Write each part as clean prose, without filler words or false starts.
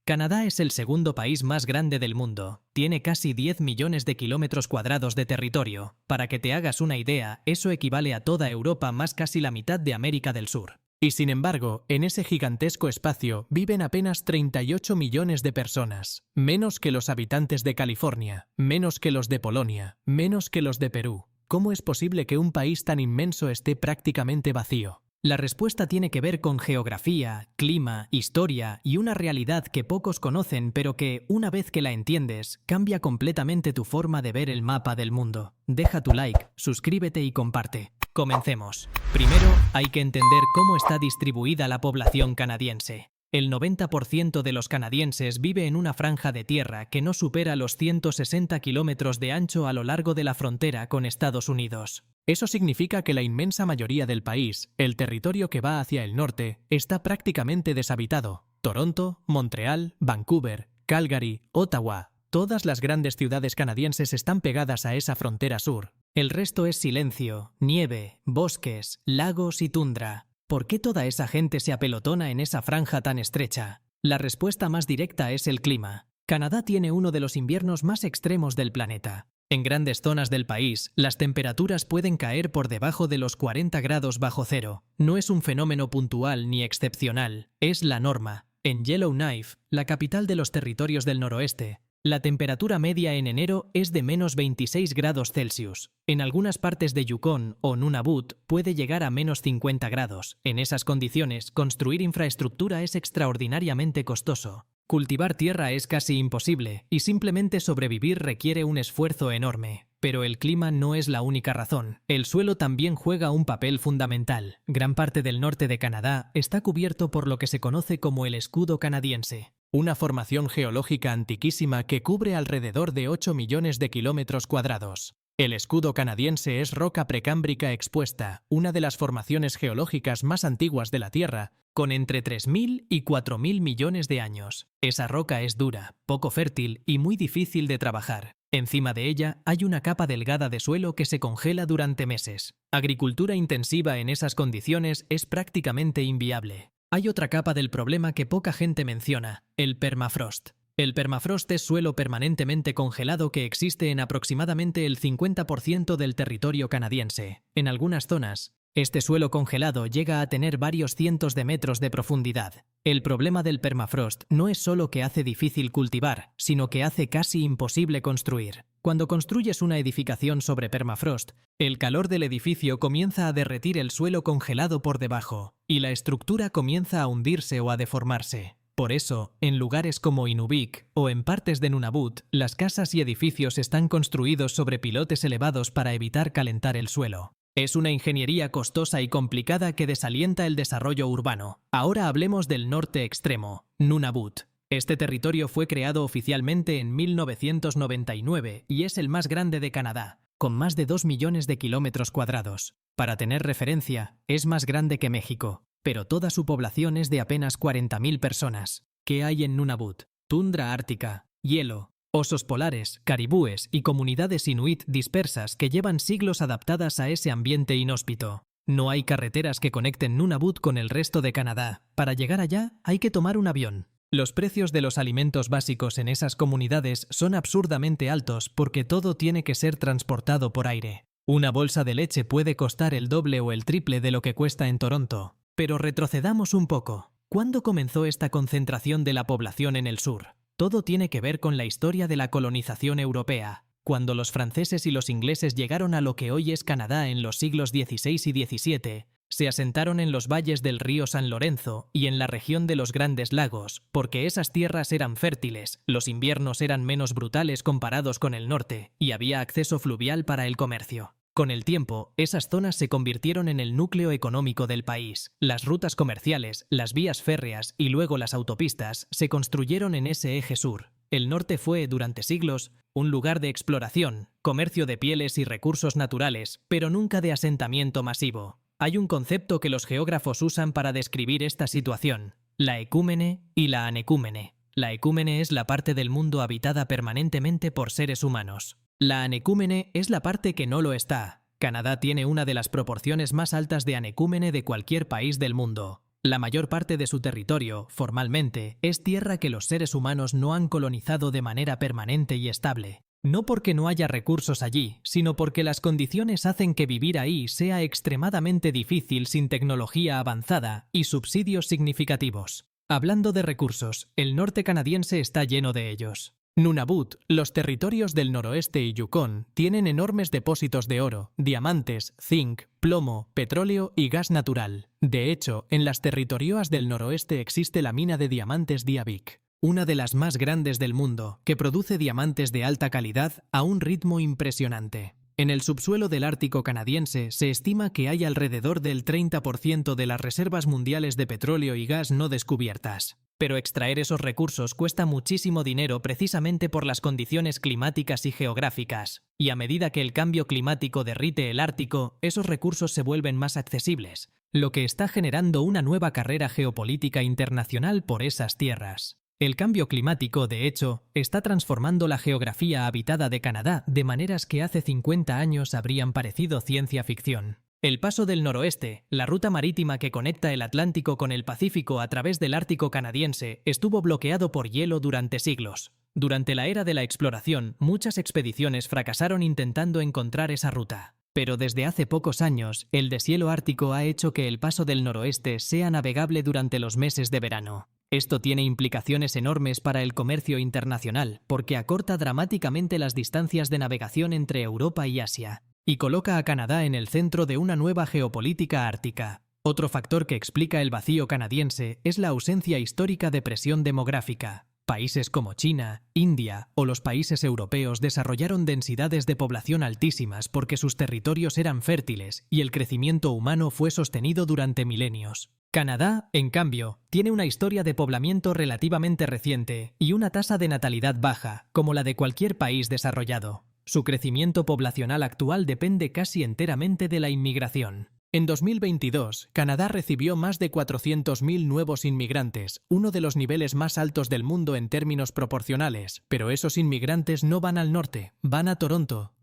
Canadá es el segundo país más grande del mundo. Tiene casi 10 millones de kilómetros cuadrados de territorio. Para que te hagas una idea, eso equivale a toda Europa más casi la mitad de América del Sur. Y sin embargo, en ese gigantesco espacio viven apenas 38 millones de personas. Menos que los habitantes de California, menos que los de Polonia, menos que los de Perú. ¿Cómo es posible que un país tan inmenso esté prácticamente vacío? La respuesta tiene que ver con geografía, clima, historia y una realidad que pocos conocen, pero que, una vez que la entiendes, cambia completamente tu forma de ver el mapa del mundo. Deja tu like, suscríbete y comparte. Comencemos. Primero, hay que entender cómo está distribuida la población canadiense. El 90% de los canadienses vive en una franja de tierra que no supera los 160 kilómetros de ancho a lo largo de la frontera con Estados Unidos. Eso significa que la inmensa mayoría del país, el territorio que va hacia el norte, está prácticamente deshabitado. Toronto, Montreal, Vancouver, Calgary, Ottawa, todas las grandes ciudades canadienses están pegadas a esa frontera sur. El resto es silencio, nieve, bosques, lagos y tundra. ¿Por qué toda esa gente se apelotona en esa franja tan estrecha? La respuesta más directa es el clima. Canadá tiene uno de los inviernos más extremos del planeta. En grandes zonas del país, las temperaturas pueden caer por debajo de los 40 grados bajo cero. No es un fenómeno puntual ni excepcional, es la norma. En Yellowknife, la capital de los territorios del noroeste, la temperatura media en enero es de menos 26 grados Celsius. En algunas partes de Yukon o Nunavut puede llegar a menos 50 grados. En esas condiciones, construir infraestructura es extraordinariamente costoso. Cultivar tierra es casi imposible y simplemente sobrevivir requiere un esfuerzo enorme. Pero el clima no es la única razón. El suelo también juega un papel fundamental. Gran parte del norte de Canadá está cubierto por lo que se conoce como el escudo canadiense. Una formación geológica antiquísima que cubre alrededor de 8 millones de kilómetros cuadrados. El escudo canadiense es roca precámbrica expuesta, una de las formaciones geológicas más antiguas de la Tierra, con entre 3.000 y 4.000 millones de años. Esa roca es dura, poco fértil y muy difícil de trabajar. Encima de ella hay una capa delgada de suelo que se congela durante meses. Agricultura intensiva en esas condiciones es prácticamente inviable. Hay otra capa del problema que poca gente menciona, el permafrost. El permafrost es suelo permanentemente congelado que existe en aproximadamente el 50% del territorio canadiense. En algunas zonas, este suelo congelado llega a tener varios cientos de metros de profundidad. El problema del permafrost no es solo que hace difícil cultivar, sino que hace casi imposible construir. Cuando construyes una edificación sobre permafrost, el calor del edificio comienza a derretir el suelo congelado por debajo, y la estructura comienza a hundirse o a deformarse. Por eso, en lugares como Inuvik o en partes de Nunavut, las casas y edificios están construidos sobre pilotes elevados para evitar calentar el suelo. Es una ingeniería costosa y complicada que desalienta el desarrollo urbano. Ahora hablemos del norte extremo, Nunavut. Este territorio fue creado oficialmente en 1999 y es el más grande de Canadá, con más de 2 millones de kilómetros cuadrados. Para tener referencia, es más grande que México, pero toda su población es de apenas 40.000 personas. ¿Qué hay en Nunavut? Tundra ártica, hielo, osos polares, caribúes y comunidades inuit dispersas que llevan siglos adaptadas a ese ambiente inhóspito. No hay carreteras que conecten Nunavut con el resto de Canadá. Para llegar allá hay que tomar un avión. Los precios de los alimentos básicos en esas comunidades son absurdamente altos porque todo tiene que ser transportado por aire. Una bolsa de leche puede costar el doble o el triple de lo que cuesta en Toronto. Pero retrocedamos un poco. ¿Cuándo comenzó esta concentración de la población en el sur? Todo tiene que ver con la historia de la colonización europea. Cuando los franceses y los ingleses llegaron a lo que hoy es Canadá en los siglos XVI y XVII, se asentaron en los valles del río San Lorenzo y en la región de los Grandes Lagos, porque esas tierras eran fértiles, los inviernos eran menos brutales comparados con el norte y había acceso fluvial para el comercio. Con el tiempo, esas zonas se convirtieron en el núcleo económico del país. Las rutas comerciales, las vías férreas y luego las autopistas se construyeron en ese eje sur. El norte fue, durante siglos, un lugar de exploración, comercio de pieles y recursos naturales, pero nunca de asentamiento masivo. Hay un concepto que los geógrafos usan para describir esta situación: la ecúmene y la anecúmene. La ecúmene es la parte del mundo habitada permanentemente por seres humanos. La anecúmene es la parte que no lo está. Canadá tiene una de las proporciones más altas de anecúmene de cualquier país del mundo. La mayor parte de su territorio, formalmente, es tierra que los seres humanos no han colonizado de manera permanente y estable. No porque no haya recursos allí, sino porque las condiciones hacen que vivir ahí sea extremadamente difícil sin tecnología avanzada y subsidios significativos. Hablando de recursos, el norte canadiense está lleno de ellos. Nunavut, los territorios del noroeste y Yukon tienen enormes depósitos de oro, diamantes, zinc, plomo, petróleo y gas natural. De hecho, en las territorios del noroeste existe la mina de diamantes Diavik, una de las más grandes del mundo, que produce diamantes de alta calidad a un ritmo impresionante. En el subsuelo del Ártico canadiense se estima que hay alrededor del 30% de las reservas mundiales de petróleo y gas no descubiertas. Pero extraer esos recursos cuesta muchísimo dinero precisamente por las condiciones climáticas y geográficas. Y a medida que el cambio climático derrite el Ártico, esos recursos se vuelven más accesibles, lo que está generando una nueva carrera geopolítica internacional por esas tierras. El cambio climático, de hecho, está transformando la geografía habitada de Canadá de maneras que hace 50 años habrían parecido ciencia ficción. El Paso del Noroeste, la ruta marítima que conecta el Atlántico con el Pacífico a través del Ártico canadiense, estuvo bloqueado por hielo durante siglos. Durante la era de la exploración, muchas expediciones fracasaron intentando encontrar esa ruta. Pero desde hace pocos años, el deshielo ártico ha hecho que el Paso del Noroeste sea navegable durante los meses de verano. Esto tiene implicaciones enormes para el comercio internacional, porque acorta dramáticamente las distancias de navegación entre Europa y Asia, y coloca a Canadá en el centro de una nueva geopolítica ártica. Otro factor que explica el vacío canadiense es la ausencia histórica de presión demográfica. Países como China, India o los países europeos desarrollaron densidades de población altísimas porque sus territorios eran fértiles y el crecimiento humano fue sostenido durante milenios. Canadá, en cambio, tiene una historia de poblamiento relativamente reciente y una tasa de natalidad baja, como la de cualquier país desarrollado. Su crecimiento poblacional actual depende casi enteramente de la inmigración. En 2022, Canadá recibió más de 400.000 nuevos inmigrantes, uno de los niveles más altos del mundo en términos proporcionales, pero esos inmigrantes no van al norte, van a Toronto,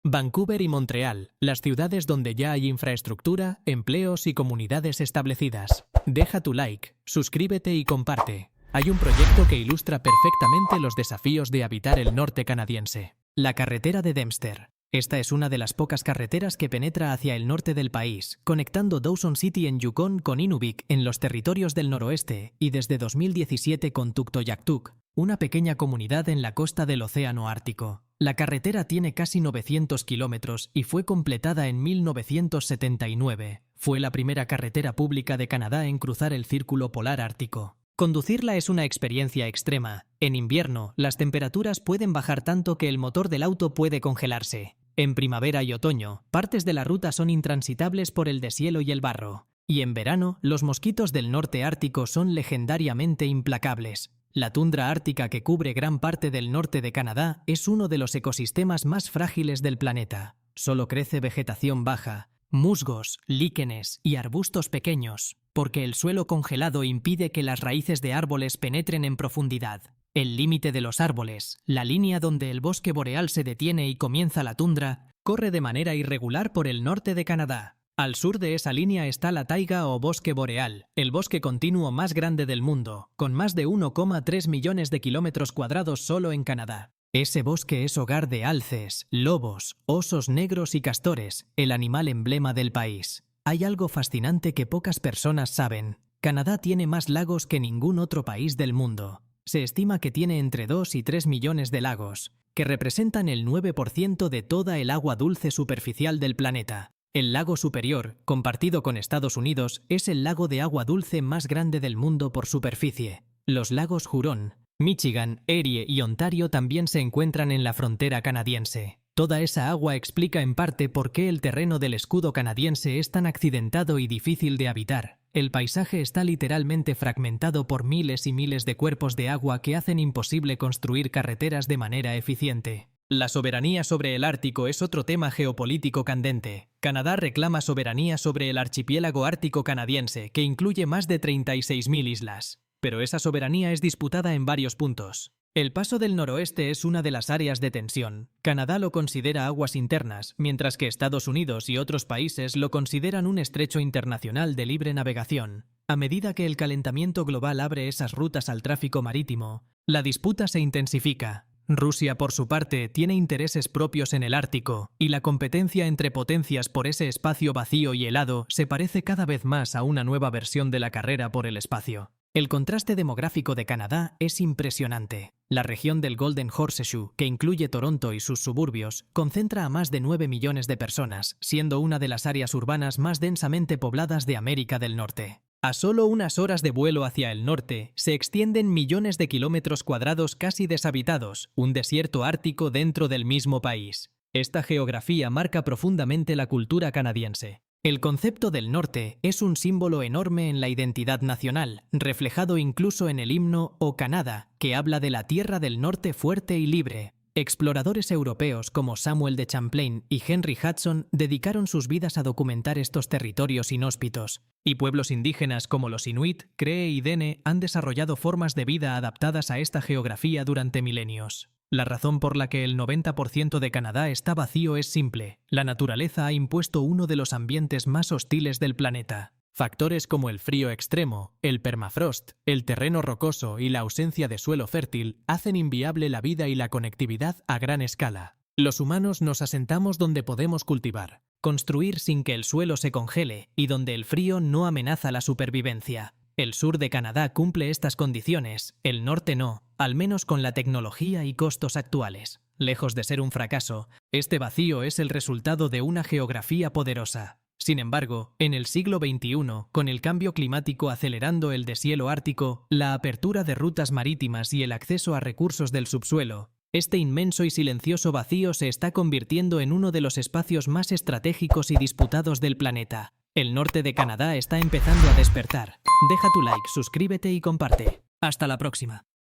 Vancouver y Montreal, las ciudades donde ya hay infraestructura, empleos y comunidades establecidas. Deja tu like, suscríbete y comparte. Hay un proyecto que ilustra perfectamente los desafíos de habitar el norte canadiense. La carretera de Dempster. Esta es una de las pocas carreteras que penetra hacia el norte del país, conectando Dawson City en Yukon con Inuvik en los territorios del noroeste y desde 2017 con Tuktoyaktuk, una pequeña comunidad en la costa del Océano Ártico. La carretera tiene casi 900 kilómetros y fue completada en 1979. Fue la primera carretera pública de Canadá en cruzar el Círculo Polar Ártico. Conducirla es una experiencia extrema. En invierno, las temperaturas pueden bajar tanto que el motor del auto puede congelarse. En primavera y otoño, partes de la ruta son intransitables por el deshielo y el barro. Y en verano, los mosquitos del norte ártico son legendariamente implacables. La tundra ártica que cubre gran parte del norte de Canadá es uno de los ecosistemas más frágiles del planeta. Solo crece vegetación baja, musgos, líquenes y arbustos pequeños, porque el suelo congelado impide que las raíces de árboles penetren en profundidad. El límite de los árboles, la línea donde el bosque boreal se detiene y comienza la tundra, corre de manera irregular por el norte de Canadá. Al sur de esa línea está la taiga o bosque boreal, el bosque continuo más grande del mundo, con más de 1,3 millones de kilómetros cuadrados solo en Canadá. Ese bosque es hogar de alces, lobos, osos negros y castores, el animal emblema del país. Hay algo fascinante que pocas personas saben. Canadá tiene más lagos que ningún otro país del mundo. Se estima que tiene entre 2 y 3 millones de lagos, que representan el 9% de toda el agua dulce superficial del planeta. El lago Superior, compartido con Estados Unidos, es el lago de agua dulce más grande del mundo por superficie. Los lagos Huron, Michigan, Erie y Ontario también se encuentran en la frontera canadiense. Toda esa agua explica en parte por qué el terreno del escudo canadiense es tan accidentado y difícil de habitar. El paisaje está literalmente fragmentado por miles y miles de cuerpos de agua que hacen imposible construir carreteras de manera eficiente. La soberanía sobre el Ártico es otro tema geopolítico candente. Canadá reclama soberanía sobre el archipiélago ártico canadiense, que incluye más de 36.000 islas. Pero esa soberanía es disputada en varios puntos. El Paso del Noroeste es una de las áreas de tensión. Canadá lo considera aguas internas, mientras que Estados Unidos y otros países lo consideran un estrecho internacional de libre navegación. A medida que el calentamiento global abre esas rutas al tráfico marítimo, la disputa se intensifica. Rusia, por su parte, tiene intereses propios en el Ártico, y la competencia entre potencias por ese espacio vacío y helado se parece cada vez más a una nueva versión de la carrera por el espacio. El contraste demográfico de Canadá es impresionante. La región del Golden Horseshoe, que incluye Toronto y sus suburbios, concentra a más de 9 millones de personas, siendo una de las áreas urbanas más densamente pobladas de América del Norte. A solo unas horas de vuelo hacia el norte, se extienden millones de kilómetros cuadrados casi deshabitados, un desierto ártico dentro del mismo país. Esta geografía marca profundamente la cultura canadiense. El concepto del norte es un símbolo enorme en la identidad nacional, reflejado incluso en el himno O Canadá, que habla de la tierra del norte fuerte y libre. Exploradores europeos como Samuel de Champlain y Henry Hudson dedicaron sus vidas a documentar estos territorios inhóspitos, y pueblos indígenas como los Inuit, Cree y Dene han desarrollado formas de vida adaptadas a esta geografía durante milenios. La razón por la que el 90% de Canadá está vacío es simple: la naturaleza ha impuesto uno de los ambientes más hostiles del planeta. Factores como el frío extremo, el permafrost, el terreno rocoso y la ausencia de suelo fértil hacen inviable la vida y la conectividad a gran escala. Los humanos nos asentamos donde podemos cultivar, construir sin que el suelo se congele y donde el frío no amenaza la supervivencia. El sur de Canadá cumple estas condiciones, el norte no, al menos con la tecnología y costos actuales. Lejos de ser un fracaso, este vacío es el resultado de una geografía poderosa. Sin embargo, en el siglo XXI, con el cambio climático acelerando el deshielo ártico, la apertura de rutas marítimas y el acceso a recursos del subsuelo, este inmenso y silencioso vacío se está convirtiendo en uno de los espacios más estratégicos y disputados del planeta. El norte de Canadá está empezando a despertar. Deja tu like, suscríbete y comparte. Hasta la próxima.